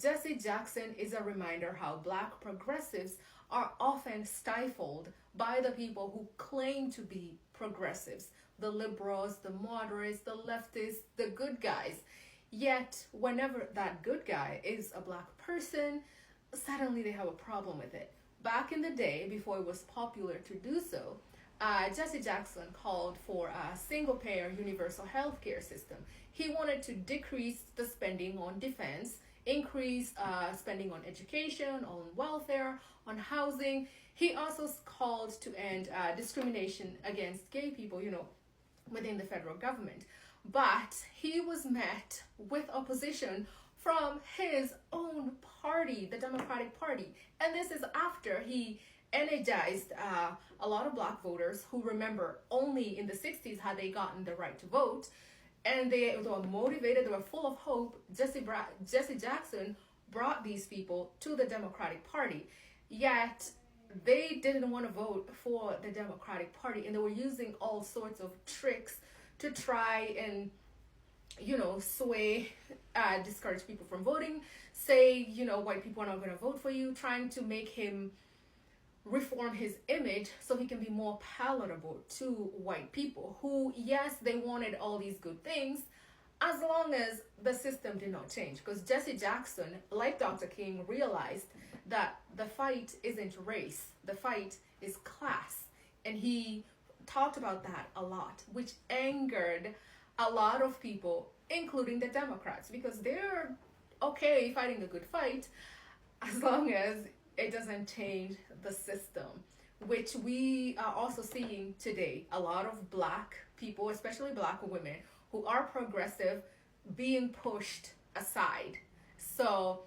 Jesse Jackson is a reminder how Black progressives are often stifled by the people who claim to be progressives, the liberals, the moderates, the leftists, the good guys. Yet, whenever that good guy is a Black person, suddenly they have a problem with it. Back in the day, before it was popular to do so, Jesse Jackson called for a single payer universal health care system. He wanted to decrease the spending on defense, increase spending on education, on welfare, on housing. He also called to end discrimination against gay people, within the federal government. But he was met with opposition from his own party, the Democratic Party. And this is after he energized a lot of Black voters who remember only in the 60s had they gotten the right to vote. And they were motivated, they were full of hope. Jesse Jackson brought these people to the Democratic Party. Yet they didn't want to vote for the Democratic Party, and they were using all sorts of tricks to try and sway, discourage people from voting, say, white people are not going to vote for you, trying to make him reform his image so he can be more palatable to white people who, yes, they wanted all these good things as long as the system did not change. Because Jesse Jackson, like Dr. King, realized that the fight isn't race, the fight is class. And he talked about that a lot, which angered a lot of people, including the Democrats, because they're okay fighting a good fight as long as it doesn't change the system, which we are also seeing today. A lot of Black people, especially Black women, who are progressive, being pushed aside. So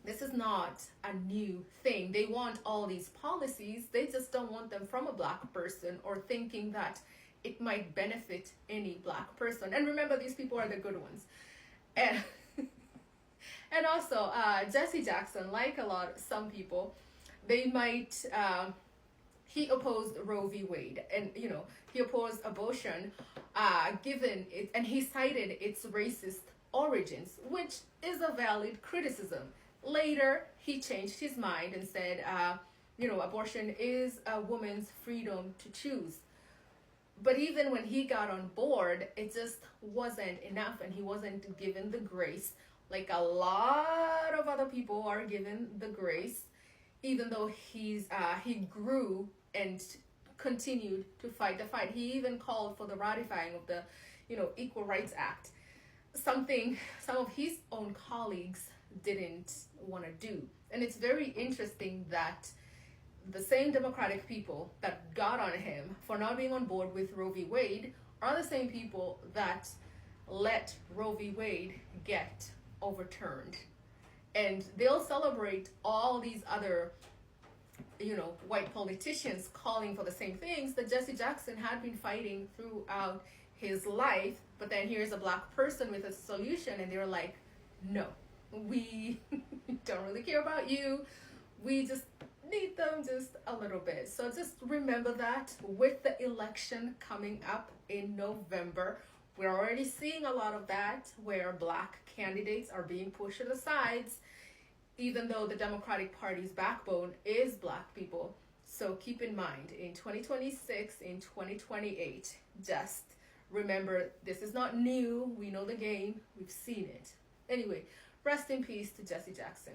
this is not a new thing. They want all these policies. They just don't want them from a Black person or thinking that it might benefit any Black person. And remember, these people are the good ones. And and also, Jesse Jackson, like some people, they might, he opposed Roe v. Wade, and, he opposed abortion, given it, and he cited its racist origins, which is a valid criticism. Later, he changed his mind and said, abortion is a woman's freedom to choose. But even when he got on board, it just wasn't enough, and he wasn't given the grace like a lot of other people are given the grace, even though he grew and continued to fight the fight. He even called for the ratifying of the, Equal Rights Act, something some of his own colleagues didn't want to do. And it's very interesting that the same Democratic people that got on him for not being on board with Roe v. Wade are the same people that let Roe v. Wade get overturned. And they'll celebrate all these other, white politicians calling for the same things that Jesse Jackson had been fighting throughout his life. But then here's a Black person with a solution, and they're like, no, we don't really care about you. We just need them just a little bit. So just remember that with the election coming up in November, we're already seeing a lot of that where Black candidates are being pushed to the sides, even though the Democratic Party's backbone is Black people. So keep in mind, in 2026, in 2028, just remember, this is not new. We know the game. We've seen it. Anyway, rest in peace to Jesse Jackson.